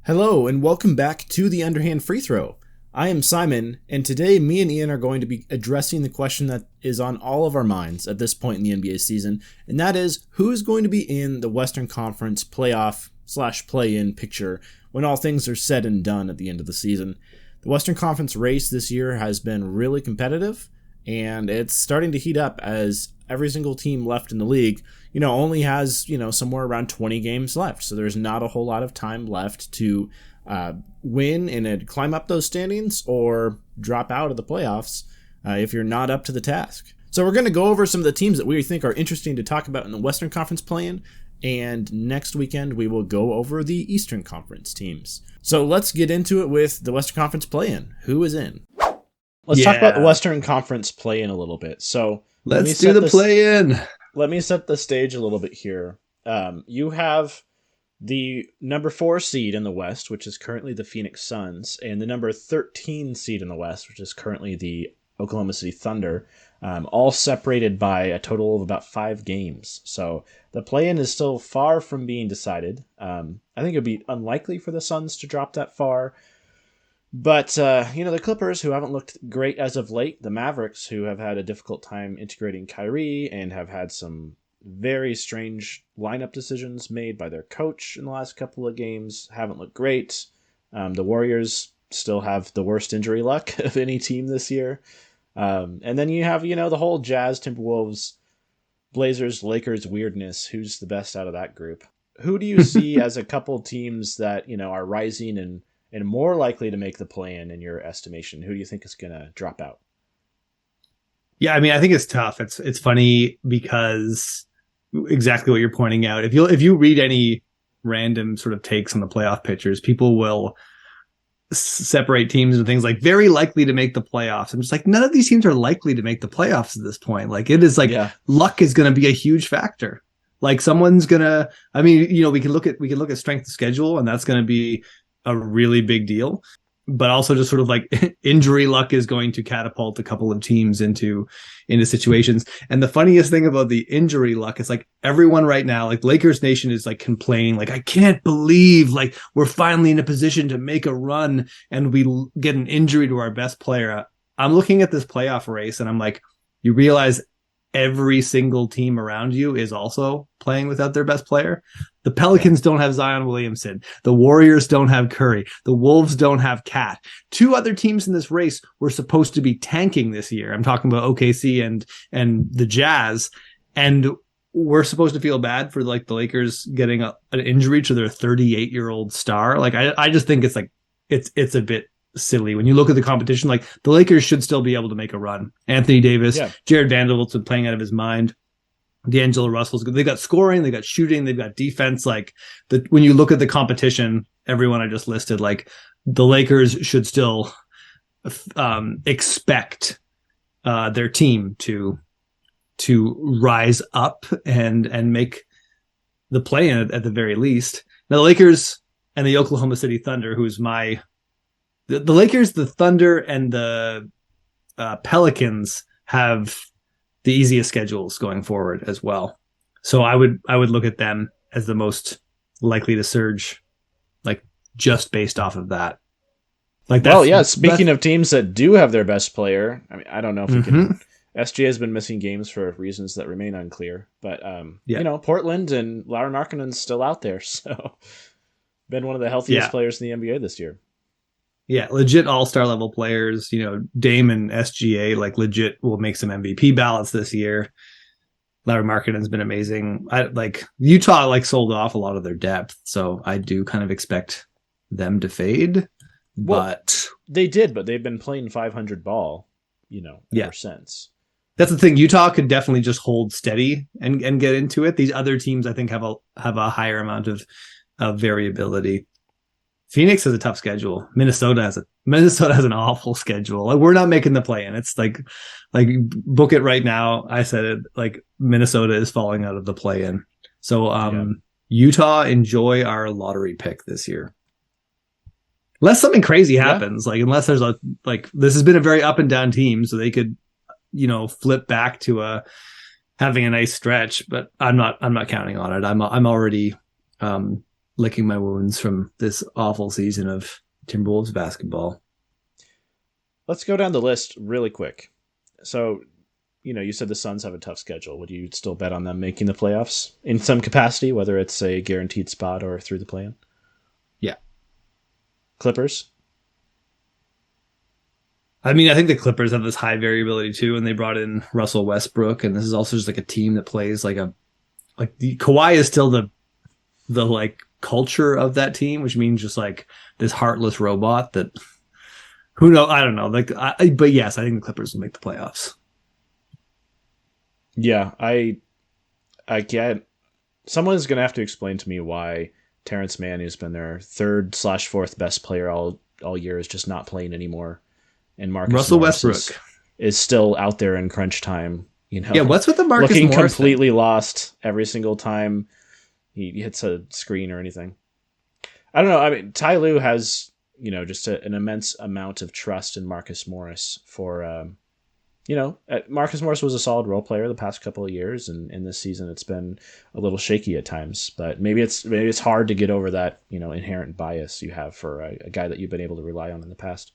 Hello, and welcome back to the Underhand Free Throw. I am Simon, and today me and Ian are going to be addressing the question that is on all of our minds at this point in the NBA season, and that is, who is going to be in the Western Conference playoff/play-in picture when all things are said and done at the end of the season? The Western Conference race this year has been really competitive, and it's starting to heat up as every single team left in the league, only has, somewhere around 20 games left. So there's not a whole lot of time left to win and climb up those standings or drop out of the playoffs if you're not up to the task. So we're going to go over some of the teams that we think are interesting to talk about in the Western Conference play-in, and next weekend we will go over the Eastern Conference teams. So let's get into it with the Western Conference play-in. Who is in? Let's talk about the Western Conference play-in a little bit. So let's do the play-in. Let me set the stage a little bit here. You have the number 4 seed in the West, which is currently the Phoenix Suns, and the number 13 seed in the West, which is currently the Oklahoma City Thunder, all separated by a total of about 5 games. So the play-in is still far from being decided. I think it would be unlikely for the Suns to drop that far. But, the Clippers, who haven't looked great as of late, the Mavericks, who have had a difficult time integrating Kyrie and have had some very strange lineup decisions made by their coach in the last couple of games, haven't looked great. The Warriors still have the worst injury luck of any team this year. And then you have, the whole Jazz, Timberwolves, Blazers, Lakers weirdness. Who's the best out of that group? Who do you see as a couple teams that, are rising and more likely to make the play-in your estimation? Who do you think is going to drop out? Yeah, I think it's tough. It's funny because exactly what you're pointing out. If you read any random sort of takes on the playoff pictures, people will separate teams and things like very likely to make the playoffs. I'm just like, none of these teams are likely to make the playoffs at this point. Like, it is like luck is going to be a huge factor. Like, someone's gonna. We can look at strength of schedule, and that's going to be a really big deal, but also just sort of like injury luck is going to catapult a couple of teams into situations. And the funniest thing about the injury luck is, like, everyone right now, like Lakers Nation, is like complaining, like, I can't believe like we're finally in a position to make a run and we get an injury to our best player. I'm looking at this playoff race and I'm like, you realize every single team around you is also playing without their best player. The Pelicans don't have Zion Williamson. The Warriors don't have Curry. The Wolves don't have Cat. 2 other teams in this race were supposed to be tanking this year. I'm talking about OKC and the Jazz. And we're supposed to feel bad for like the Lakers getting an injury to their 38-year-old star. Like, I just think it's like, it's a bit silly when you look at the competition. Like, the Lakers should still be able to make a run. Anthony Davis, Jared Vanderbilt's been playing out of his mind. D'Angelo Russell's good. They got scoring, they got shooting, they've got defense. Like, when you look at the competition, everyone I just listed, like, the Lakers should still expect their team to rise up and make the play-in at the very least. Now, the Lakers and the Oklahoma City Thunder, who's the Lakers, the Thunder, and the Pelicans have the easiest schedules going forward as well. So I would look at them as the most likely to surge, like, just based off of that. Like, speaking of teams that do have their best player, I don't know if we can. SGA has been missing games for reasons that remain unclear, but Portland and Lauri Markkanen's still out there, so been one of the healthiest players in the NBA this year. Yeah, legit all-star level players. Dame and SGA, like, legit will make some MVP ballots this year. Lauri Markkanen's been amazing. Utah, like, sold off a lot of their depth, so I do kind of expect them to fade. But they did, but they've been playing 500 ball, ever since. That's the thing. Utah could definitely just hold steady and get into it. These other teams, I think, have a higher amount of variability. Phoenix has a tough schedule. Minnesota has an awful schedule. Like, we're not making the play-in. It's like book it right now. I said it, like, Minnesota is falling out of the play-in. So Utah, enjoy our lottery pick this year. Unless something crazy happens, like, unless there's this has been a very up and down team, so they could, flip back to having a nice stretch, but I'm not counting on it. I'm already licking my wounds from this awful season of Timberwolves basketball. Let's go down the list really quick. So, you said the Suns have a tough schedule. Would you still bet on them making the playoffs in some capacity, whether it's a guaranteed spot or through the play-in? Yeah. Clippers? I mean, I think the Clippers have this high variability too, and they brought in Russell Westbrook, and this is also just like a team that plays like the Kawhi is still the like culture of that team, which means just like this heartless robot that who knows? I don't know. But yes, I think the Clippers will make the playoffs. Yeah, I get. Someone's gonna have to explain to me why Terrence Mann, who's been their third/fourth best player all year, is just not playing anymore. And Russell Westbrook is still out there in crunch time. Yeah, what's with the Marcus looking Morris completely lost every single time he hits a screen or anything. I don't know. I mean, Ty Lue has just an immense amount of trust in Marcus Morris for Marcus Morris was a solid role player the past couple of years, and in this season it's been a little shaky at times. But maybe it's hard to get over that inherent bias you have for a guy that you've been able to rely on in the past.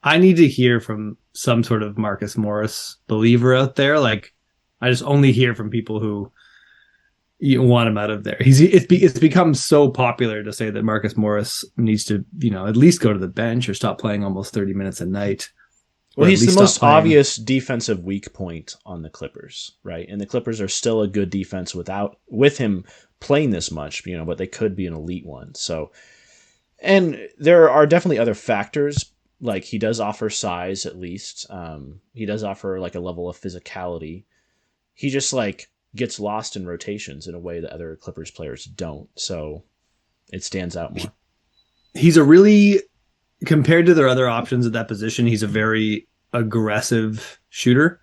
I need to hear from some sort of Marcus Morris believer out there. Like, I just only hear from people who want him out of there. It's become so popular to say that Marcus Morris needs to at least go to the bench or stop playing almost 30 minutes a night. Well, he's the most obvious defensive weak point on the Clippers, right? And the Clippers are still a good defense with him playing this much, but they could be an elite one. So, and there are definitely other factors. Like, he does offer size, at least. He does offer like a level of physicality. He just gets lost in rotations in a way that other Clippers players don't. So it stands out more. He's a really, compared to their other options at that position, he's a very aggressive shooter.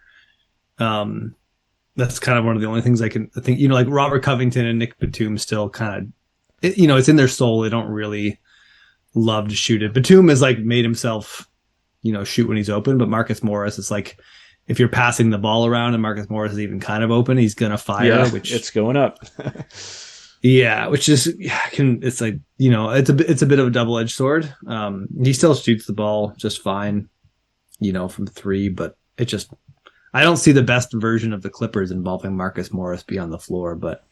That's kind of one of the only things I think, like Robert Covington and Nick Batum still kind of, it's in their soul. They don't really love to shoot it. Batum has made himself, shoot when he's open, but Marcus Morris is like, if you're passing the ball around and Marcus Morris is even kind of open, he's gonna fire. Which it's going up. Yeah, which is it's like it's a bit of a double-edged sword. He still shoots the ball just fine, from three, but I don't see the best version of the Clippers involving Marcus Morris be on the floor. But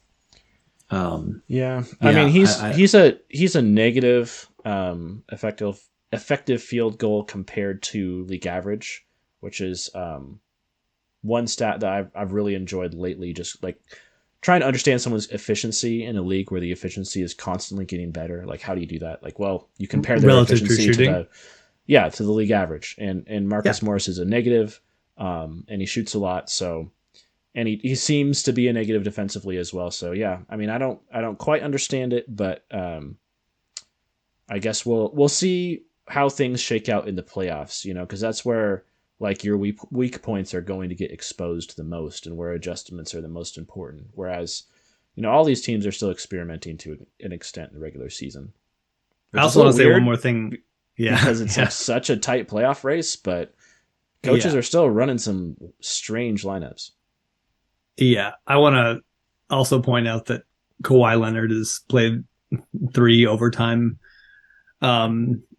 I mean he's a negative effective field goal compared to league average, which is one stat that I've really enjoyed lately, just trying to understand someone's efficiency in a league where the efficiency is constantly getting better. Like, how do you do that? You compare their relative efficiency to the league average, and Marcus Morris is a negative, and he shoots a lot. So, and he seems to be a negative defensively as well. So yeah, I mean, I don't quite understand it, but I guess we'll see how things shake out in the playoffs, because that's where your weak points are going to get exposed the most and where adjustments are the most important. Whereas, all these teams are still experimenting to an extent in the regular season. I also want to say one more thing. Yeah. Because it's such a tight playoff race, but coaches are still running some strange lineups. Yeah. I want to also point out that Kawhi Leonard has played 3 overtime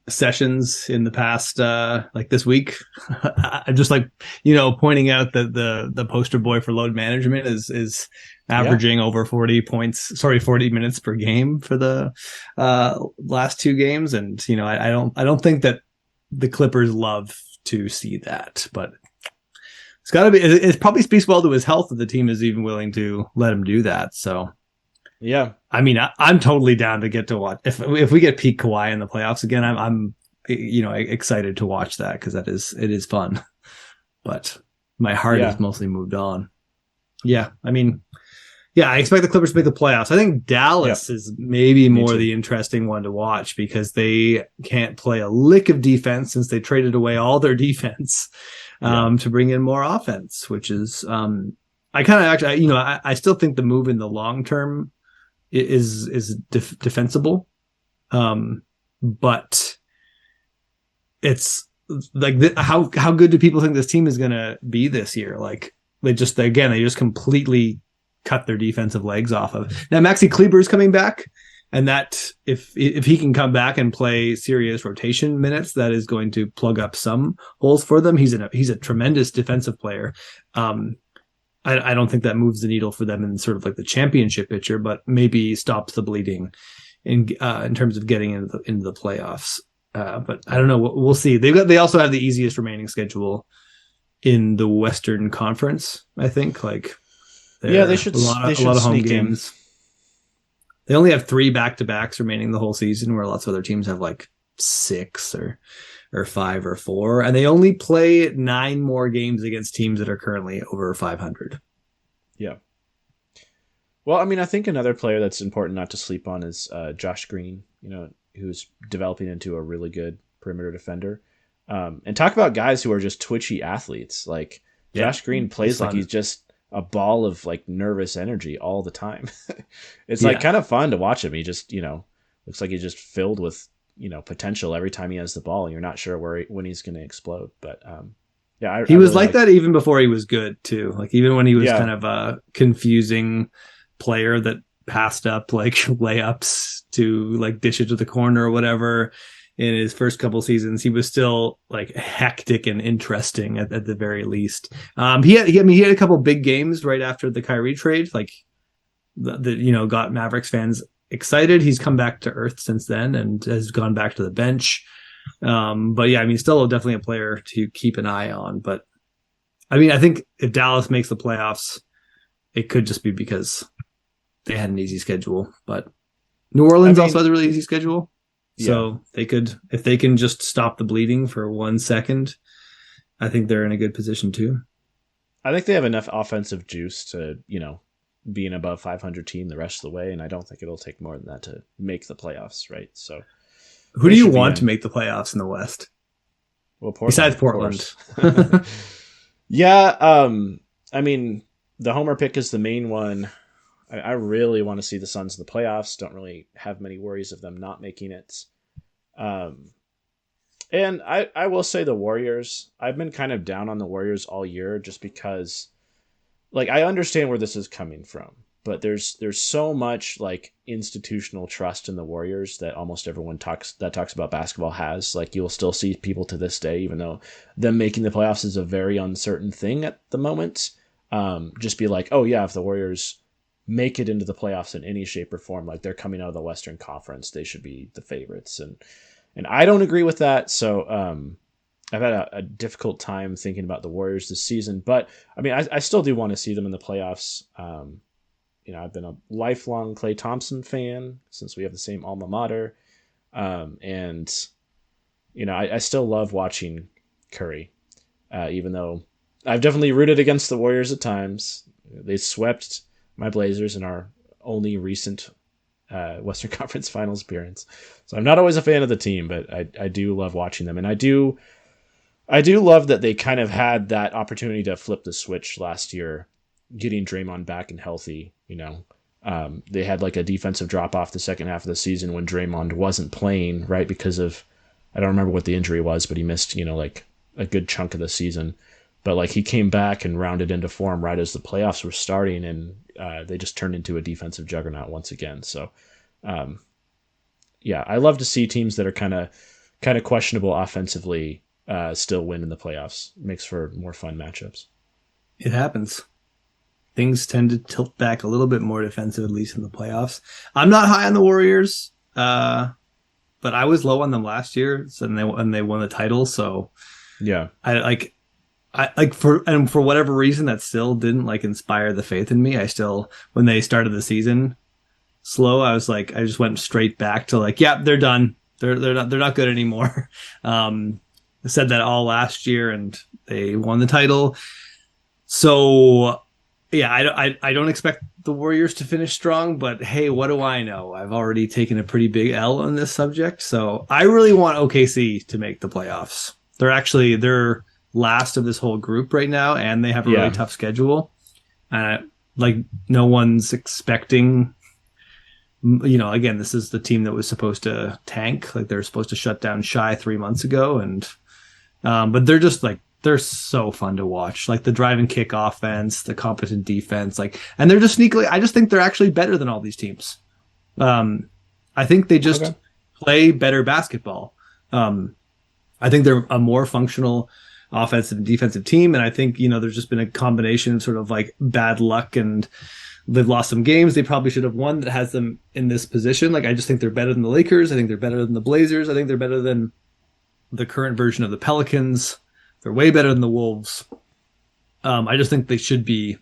sessions in the past this week. I'm just pointing out that the poster boy for load management is averaging over 40 minutes per game for the last 2 games, and I don't think that the Clippers love to see that, but it's got to be, it probably speaks well to his health that the team is even willing to let him do that. So yeah, I mean, I'm totally down to get to watch. If we get peak Kawhi in the playoffs again, I'm excited to watch that, because it is fun. But my heart has mostly moved on. Yeah, I mean, I expect the Clippers to make the playoffs. I think Dallas is maybe more the interesting one to watch, because they can't play a lick of defense since they traded away all their defense to bring in more offense, which is I kind of actually, I still think the move in the long term is defensible, but it's how good do people think this team is going to be this year? They just completely cut their defensive legs off of. Now Maxi Kleber is coming back, And that if he can come back and play serious rotation minutes, that is going to plug up some holes for them. He's a tremendous defensive player. I don't think that moves the needle for them in sort of like the championship picture, but maybe stops the bleeding in terms of getting into the playoffs. But I don't know. We'll see. They also have the easiest remaining schedule in the Western Conference, I think. Like, they should a lot of home games. They only have 3 back-to-backs remaining the whole season, where lots of other teams have like 6 or 5 or 4, and they only play 9 more games against teams that are currently over 500. Yeah. Well, I mean, I think another player that's important not to sleep on is Josh Green, who's developing into a really good perimeter defender. And talk about guys who are just twitchy athletes. Like, Josh Green plays like he's just a ball of like nervous energy all the time. It's like kind of fun to watch him. He just, looks like he's just filled with, potential every time he has the ball. You're not sure when he's going to explode. But he was really like that even before he was good too. Like even when he was kind of a confusing player that passed up like layups to like dish it to the corner or whatever. In his first couple seasons, he was still like hectic and interesting at the very least. He had a couple big games right after the Kyrie trade, like that got Mavericks fans excited. He's come back to earth since then and has gone back to the bench. But yeah, I mean, still definitely a player to keep an eye on. But I mean, I think if Dallas makes the playoffs, it could just be because they had an easy schedule. But New Orleans also has a really easy schedule. So they could, if they can just stop the bleeding for 1 second, I think they're in a good position too. I think they have enough offensive juice to, be an above 500 team the rest of the way, and I don't think it'll take more than that to make the playoffs, right? So, who do you want to make the playoffs in the West? Well, Portland, besides Portland. I mean, the homer pick is the main one. I really want to see the Suns in the playoffs. Don't really have many worries of them not making it. And I will say the Warriors, I've been kind of down on the Warriors all year just because, like, I understand where this is coming from, but there's so much like institutional trust in the Warriors that almost everyone talks about basketball has. Like, you'll still see people to this day, even though them making the playoffs is a very uncertain thing at the moment, just be like, oh yeah, if the Warriors make it into the playoffs in any shape or form, like they're coming out of the Western Conference, they should be the favorites. And I don't agree with that. So I've had a difficult time thinking about the Warriors this season, but I mean, I still do want to see them in the playoffs. I've been a lifelong Klay Thompson fan since we have the same alma mater. And I still love watching Curry, even though I've definitely rooted against the Warriors at times. They swept my Blazers in our only recent Western Conference Finals appearance. So I'm not always a fan of the team, but I do love watching them. And I do love that they kind of had that opportunity to flip the switch last year, getting Draymond back and healthy. They had like a defensive drop off the second half of the season when Draymond wasn't playing, right? Because of, I don't remember what the injury was, but he missed, like a good chunk of the season. But like he came back and rounded into form right as the playoffs were starting, and they just turned into a defensive juggernaut once again. So, I love to see teams that are kind of questionable offensively still win in the playoffs. It makes for more fun matchups. It happens. Things tend to tilt back a little bit more defensive, at least in the playoffs. I'm not high on the Warriors, but I was low on them last year, and they won the title. So yeah, for whatever reason that still didn't like inspire the faith in me. I still, when they started the season slow, I was like, I just went straight back to like, yeah, they're done. They're not good anymore. I said that all last year, and they won the title. So yeah, I don't expect the Warriors to finish strong, but hey, what do I know? I've already taken a pretty big L on this subject. So I really want OKC to make the playoffs. They're last of this whole group right now, and they have a really tough schedule. Like no one's expecting, again, this is the team that was supposed to tank. Like they're supposed to shut down Shy 3 months ago, and but they're just like, they're so fun to watch. Like the drive and kick offense, the competent defense, and they're just sneakily, I just think they're actually better than all these teams. I think they just Okay. play better basketball. I think they're a more functional offensive and defensive team, and I think there's just been a combination of sort of like bad luck, and they've lost some games they probably should have won that has them in this position. Like I just think they're better than the Lakers. I think they're better than the Blazers. I think they're better than the current version of the Pelicans. They're way better than the Wolves. I just think they should be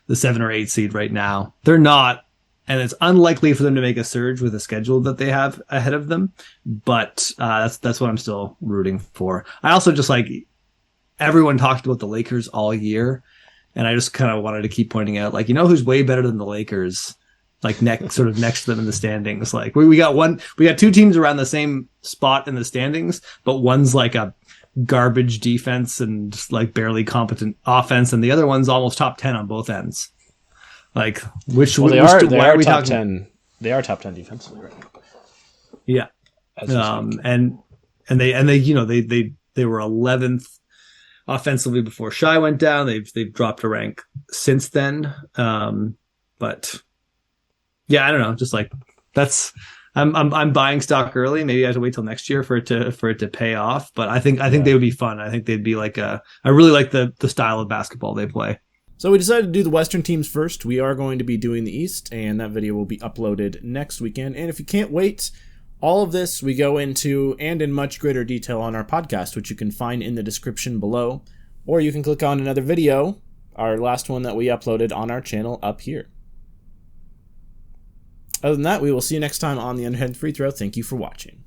the 7 or 8 seed right now. They're not, and it's unlikely for them to make a surge with the schedule that they have ahead of them. But that's what I'm still rooting for. I also just like everyone talked about the Lakers all year, and I just kind of wanted to keep pointing out, like, who's way better than the Lakers, like next to them in the standings. Like we got 2 teams around the same spot in the standings, but one's like a garbage defense and like barely competent offense, and the other one's almost top 10 on both ends. Like They are top 10. They are top 10 defensively right now. Yeah. And they were 11th offensively before Shai went down. They've dropped a rank since then. But yeah, I don't know. Just like I'm buying stock early. Maybe I have to wait till next year for it to pay off. But I think they would be fun. I think they'd be like I really like the style of basketball they play. So we decided to do the Western teams first. We are going to be doing the East, and that video will be uploaded next weekend. And if you can't wait, all of this we go into and in much greater detail on our podcast, which you can find in the description below, or you can click on another video, our last one that we uploaded on our channel up here. Other than that, we will see you next time on the Untitled Free Throw. Thank you for watching.